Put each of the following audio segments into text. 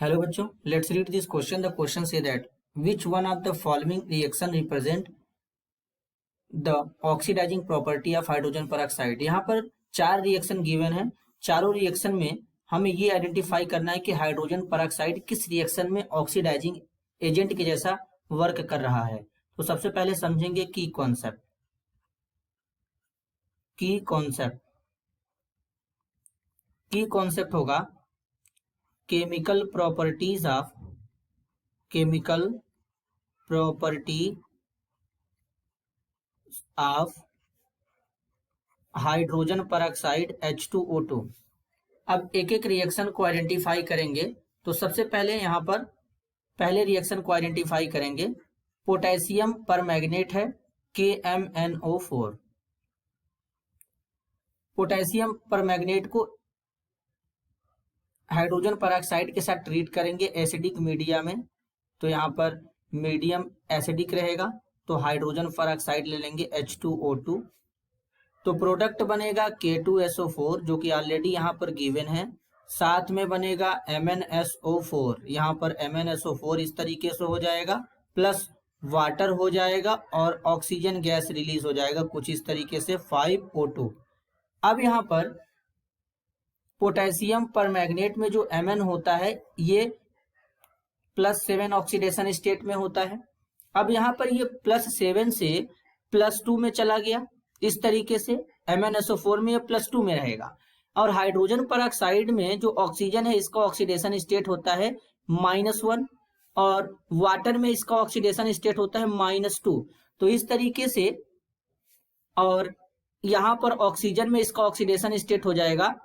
Hello बच्चों, let's read this question. The question say that which one of the following reaction represent the oxidizing property of hydrogen peroxide। यहाँ पर चार reaction given है। चारों reaction में हमें ये आइडेंटिफाई करना है कि हाइड्रोजन पेरोक्साइड किस रिएक्शन में ऑक्सीडाइजिंग एजेंट के जैसा वर्क कर रहा है। तो सबसे पहले समझेंगे की कॉन्सेप्ट। की कॉन्सेप्ट होगा chemical property of hydrogen peroxide H2O2। अब एक एक रिएक्शन को आइडेंटिफाई करेंगे। तो सबसे पहले यहाँ पर पहले रिएक्शन को आइडेंटिफाई करेंगे। पोटेशियम परमैंगनेट है KMnO4। पोटेशियम परमैंगनेट को हाइड्रोजन पेरोक्साइड के साथ ट्रीट करेंगे एसिडिक मीडिया में। तो यहाँ पर मीडियम एसिडिक रहेगा, तो हाइड्रोजन पेरोक्साइड ले लेंगे H2O2। तो प्रोडक्ट बनेगा K2SO4 जो कि ऑलरेडी यहाँ पर गिवन है। साथ में बनेगा MnSO4, यहाँ पर MnSO4 इस तरीके से हो जाएगा, प्लस वाटर हो जाएगा और ऑक्सीजन गैस रिलीज हो जाएगा कुछ इस तरीके से 5O2। अब यहाँ पर पोटेशियम परमैंगनेट में जो Mn होता है ये +7 ऑक्सीडेशन स्टेट में होता है। अब यहाँ पर ये +7 से +2 में चला गया, इस तरीके से MnSO4 में ये +2 में रहेगा। और हाइड्रोजन पेरोक्साइड में जो ऑक्सीजन है इसका ऑक्सीडेशन स्टेट होता है -1 और वाटर में इसका ऑक्सीडेशन स्टेट होता है -2। तो इस तरीके से, और यहाँ पर ऑक्सीजन में इसका ऑक्सीडेशन स्टेट हो जाएगा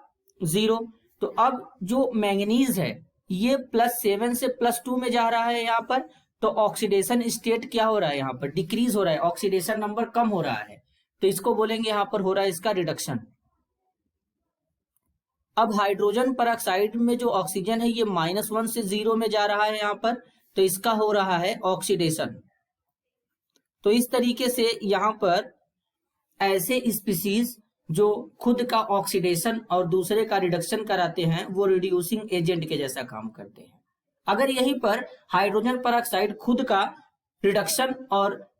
0। तो अब जो मैंगनीज है ये +7 से +2 में जा रहा है यहाँ पर, तो ऑक्सीडेशन स्टेट क्या हो रहा है, यहाँ पर डिक्रीज हो रहा है, ऑक्सीडेशन नंबर कम हो रहा है। तो इसको बोलेंगे यहाँ पर हो रहा है इसका रिडक्शन। अब हाइड्रोजन पेरोक्साइड में जो ऑक्सीजन है ये -1 से 0 में जा रहा है यहाँ पर, तो इसका हो रहा है ऑक्सीडेशन। तो इस तरीके से यहाँ पर ऐसे स्पीसीज जो खुद का ऑक्सीडेशन और दूसरे का रिडक्शन कराते हैं वो रिड्यूसिंग एजेंट के जैसा काम करते हैं। अगर यहीं पर हाइड्रोजन पेरोक्साइड खुद का रिडक्शन और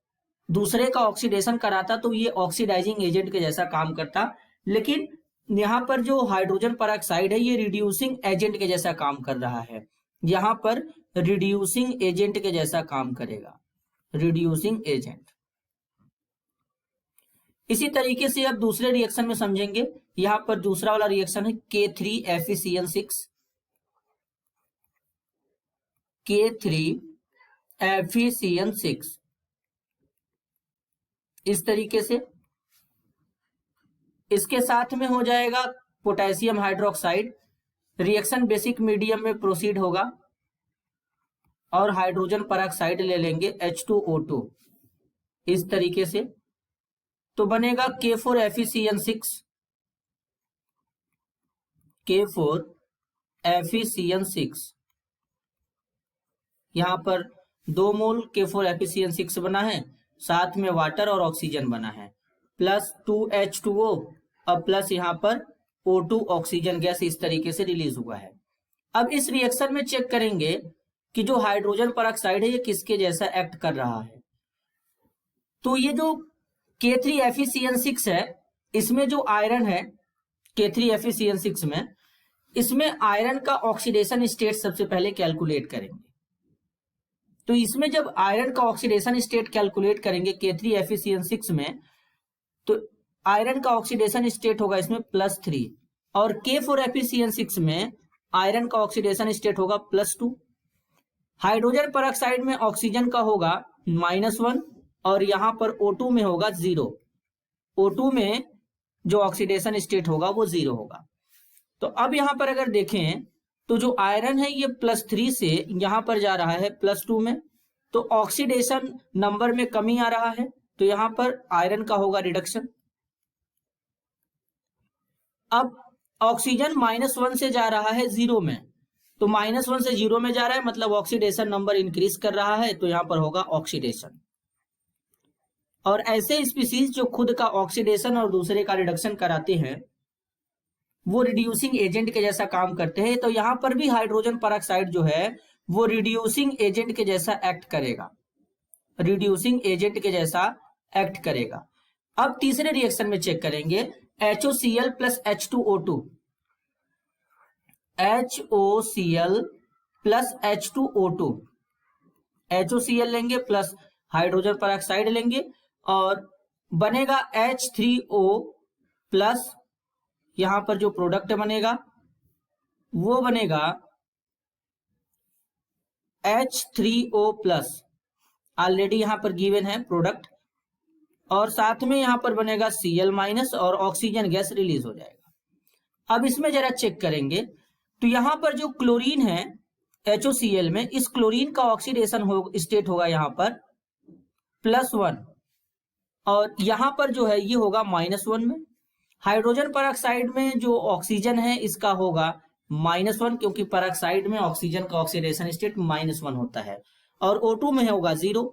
दूसरे का ऑक्सीडेशन कराता तो ये ऑक्सीडाइजिंग एजेंट के जैसा काम करता, लेकिन यहाँ पर जो हाइड्रोजन पेरोक्साइड है ये रिड्यूसिंग एजेंट के जैसा काम कर रहा है। यहाँ पर रिड्यूसिंग एजेंट के जैसा काम करेगा, रिड्यूसिंग एजेंट। इसी तरीके से अब दूसरे रिएक्शन में समझेंगे। यहाँ पर दूसरा वाला रिएक्शन है K3FeCN6। K3FeCN6 इस तरीके से, इसके साथ में हो जाएगा potassium hydroxide. Reaction basic medium में प्रोसीड होगा और हाइड्रोजन पेरोक्साइड ले लेंगे H2O2 इस तरीके से। तो बनेगा K4FeCN6। K4FeCN6 यहाँ पर 2 मोल K4FeCN6 बना है, साथ में वाटर और ऑक्सीजन बना है, प्लस 2H2O और प्लस यहाँ पर O2 ऑक्सीजन गैस इस तरीके से रिलीज हुआ है। अब इस रिएक्शन में चेक करेंगे कि जो हाइड्रोजन पेरोक्साइड है ये किसके जैसा एक्ट कर रहा है। तो ये जो K3FeCN6 है इसमें जो आयरन है K3FeCN6 में, इसमें आयरन का ऑक्सीडेशन स्टेट सबसे पहले कैलकुलेट करेंगे। तो इसमें जब आयरन का ऑक्सीडेशन स्टेट कैलकुलेट करेंगे K3FeCN6 में, तो आयरन का ऑक्सीडेशन स्टेट होगा इसमें +3 और K4FeCN6 में आयरन का ऑक्सीडेशन स्टेट होगा +2। हाइड्रोजन पेरोक्साइड में ऑक्सीजन का होगा -1 और यहाँ पर O2 में होगा 0। O2 में जो ऑक्सीडेशन स्टेट होगा वो 0 होगा। तो अब यहाँ पर अगर देखें तो जो आयरन है ये +3 से यहाँ पर जा रहा है +2 में, तो ऑक्सीडेशन नंबर में कमी आ रहा है, तो यहाँ पर आयरन का होगा रिडक्शन। अब ऑक्सीजन -1 से जा रहा है 0 में, तो -1 से 0 में जा रहा है मतलब ऑक्सीडेशन नंबर इंक्रीज कर रहा है, तो यहाँ पर होगा ऑक्सीडेशन। और ऐसे स्पीसीज जो खुद का ऑक्सीडेशन और दूसरे का रिडक्शन कराते हैं वो रिड्यूसिंग एजेंट के जैसा काम करते हैं। तो यहां पर भी हाइड्रोजन परऑक्साइड जो है वो रिड्यूसिंग एजेंट के जैसा एक्ट करेगा, रिड्यूसिंग एजेंट के जैसा एक्ट करेगा। अब तीसरे रिएक्शन में चेक करेंगे, HOCl plus H2O2, HOCl plus H2O2, HOCl लेंगे प्लस हाइड्रोजन परऑक्साइड लेंगे और बनेगा H3O प्लस, यहां पर जो प्रोडक्ट बनेगा वो बनेगा H3O प्लस, ऑलरेडी यहां पर गिवन है प्रोडक्ट, और साथ में यहां पर बनेगा Cl माइनस और ऑक्सीजन गैस रिलीज हो जाएगा। अब इसमें जरा चेक करेंगे तो यहां पर जो क्लोरीन है HOCl में, इस क्लोरीन का ऑक्सीडेशन स्टेट होगा यहां पर +1 और यहां पर जो है ये होगा -1 में। हाइड्रोजन परऑक्साइड में जो ऑक्सीजन है इसका होगा -1, क्योंकि परऑक्साइड में ऑक्सीजन का ऑक्सीडेशन स्टेट -1 होता है, और O2 में होगा 0।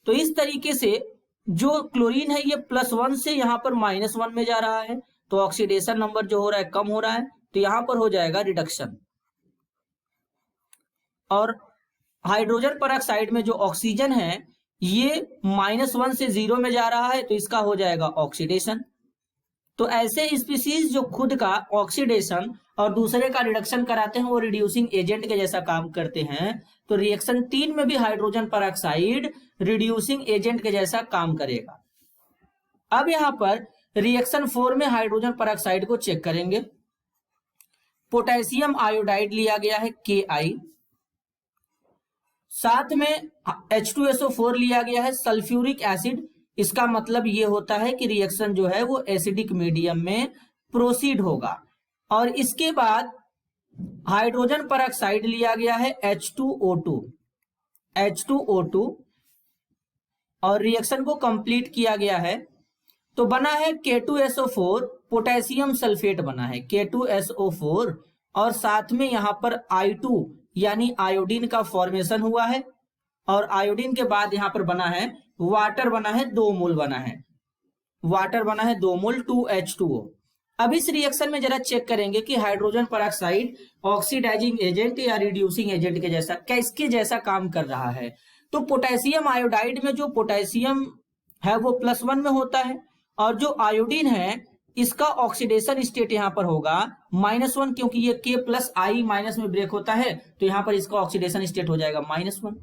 तो इस तरीके से जो क्लोरीन है ये +1 से यहां पर -1 में जा रहा है, तो ऑक्सीडेशन नंबर जो हो रहा है कम हो रहा है, तो यहां पर हो जाएगा रिडक्शन। और हाइड्रोजन परऑक्साइड में जो ऑक्सीजन है ये -1 से 0 में जा रहा है, तो इसका हो जाएगा ऑक्सीडेशन। तो ऐसे स्पीसीज जो खुद का ऑक्सीडेशन और दूसरे का रिडक्शन कराते हैं वो रिड्यूसिंग एजेंट के जैसा काम करते हैं। तो रिएक्शन 3 में भी हाइड्रोजन परऑक्साइड रिड्यूसिंग एजेंट के जैसा काम करेगा। अब यहां पर रिएक्शन 4 में हाइड्रोजन परऑक्साइड को चेक करेंगे। पोटेशियम आयोडाइड लिया गया है Ki, साथ में H2SO4 लिया गया है सल्फ्यूरिक एसिड। इसका मतलब ये होता है कि रिएक्शन जो है वो एसिडिक मीडियम में प्रोसीड होगा। और इसके बाद हाइड्रोजन परऑक्साइड लिया गया है H2O2 और रिएक्शन को कंप्लीट किया गया है, तो बना है K2SO4, पोटेशियम सल्फेट बना है K2SO4, और साथ में यहां पर I2 यानी आयोडीन का फॉर्मेशन हुआ है, और आयोडीन के बाद यहां पर बना है वाटर, बना है 2 मोल बना है वाटर, बना है 2 मोल 2H2O। अब इस रिएक्शन में जरा चेक करेंगे कि हाइड्रोजन परऑक्साइड ऑक्सीडाइजिंग एजेंट या रिड्यूसिंग एजेंट के जैसा, किसके जैसा काम कर रहा है। तो पोटेशियम आयोडाइड में जो पोटेशियम है वो +1 में होता है, और जो आयोडीन है इसका ऑक्सीडेशन स्टेट यहां पर होगा -1, क्योंकि ये K+I- में ब्रेक होता है, तो यहां पर इसका ऑक्सीडेशन स्टेट हो जाएगा -1।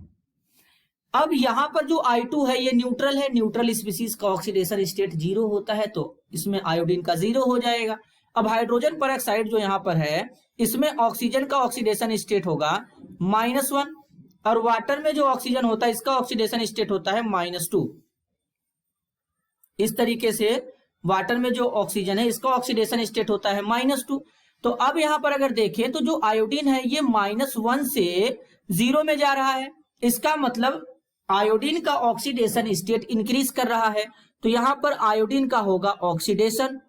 अब यहां पर जो I2 है ये न्यूट्रल है, न्यूट्रल स्पीसीज का ऑक्सीडेशन स्टेट 0 होता है, तो इसमें आयोडीन का 0 हो जाएगा। अब हाइड्रोजन परऑक्साइड जो यहां पर है इसमें ऑक्सीजन का ऑक्सीडेशन स्टेट होगा -1, और वाटर में जो ऑक्सीजन होता है इसका ऑक्सीडेशन स्टेट होता है -2। इस तरीके से वाटर में जो ऑक्सीजन है इसका ऑक्सीडेशन स्टेट होता है -2। तो अब यहां पर अगर देखें तो जो आयोडीन है ये -1 से 0 में जा रहा है, इसका मतलब आयोडीन का ऑक्सीडेशन स्टेट इंक्रीज कर रहा है, तो यहां पर आयोडीन का होगा ऑक्सीडेशन,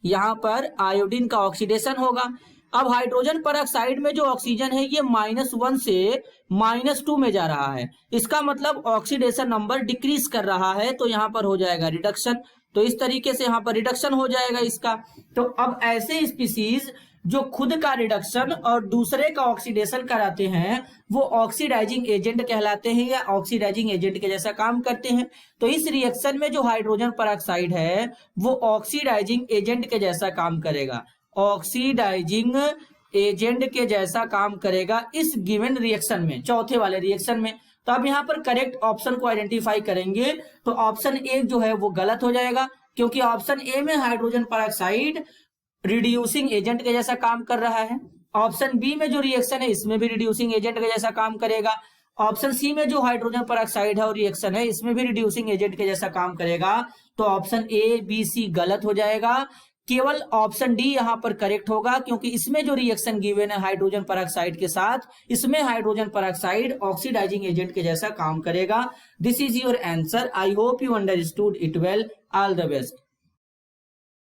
यहां पर आयोडीन का ऑक्सीडेशन होगा। अब हाइड्रोजन परऑक्साइड में जो ऑक्सीजन है ये -1 से -2 में जा रहा है, इसका मतलब ऑक्सीडेशन नंबर डिक्रीज कर रहा है, तो यहां पर हो जाएगा रिडक्शन। तो इस तरीके से यहां पर रिडक्शन हो जाएगा इसका। तो अब ऐसे स्पीसीज जो खुद का रिडक्शन और दूसरे का ऑक्सीडेशन कराते हैं वो ऑक्सीडाइजिंग एजेंट कहलाते हैं, या ऑक्सीडाइजिंग एजेंट के जैसा काम करते हैं। तो इस रिएक्शन में जो हाइड्रोजन परऑक्साइड है वो ऑक्सीडाइजिंग एजेंट के जैसा काम करेगा, ऑक्सीडाइजिंग एजेंट के जैसा काम करेगा इस गिवन रिएक्शन में, चौथे वाले रिएक्शन में। तो अब यहां पर करेक्ट ऑप्शन को आइडेंटिफाई करेंगे, तो ऑप्शन ए जो है वो गलत हो जाएगा, क्योंकि ऑप्शन ए में हाइड्रोजन परऑक्साइड रिड्यूसिंग एजेंट के जैसा काम कर रहा है। ऑप्शन बी में जो रिएक्शन है इसमें भी रिड्यूसिंग एजेंट के जैसा काम करेगा। ऑप्शन सी में जो हाइड्रोजन परऑक्साइड है और रिएक्शन है इसमें भी रिड्यूसिंग एजेंट के जैसा काम करेगा। तो ऑप्शन ए बी सी गलत हो जाएगा, केवल ऑप्शन डी यहां पर करेक्ट होगा, क्योंकि इसमें जो रिएक्शन गिवन है हाइड्रोजन परऑक्साइड के साथ, इसमें हाइड्रोजन परऑक्साइड ऑक्सीडाइजिंग एजेंट के जैसा काम करेगा। This is your answer. I hope you understood it well. All the best.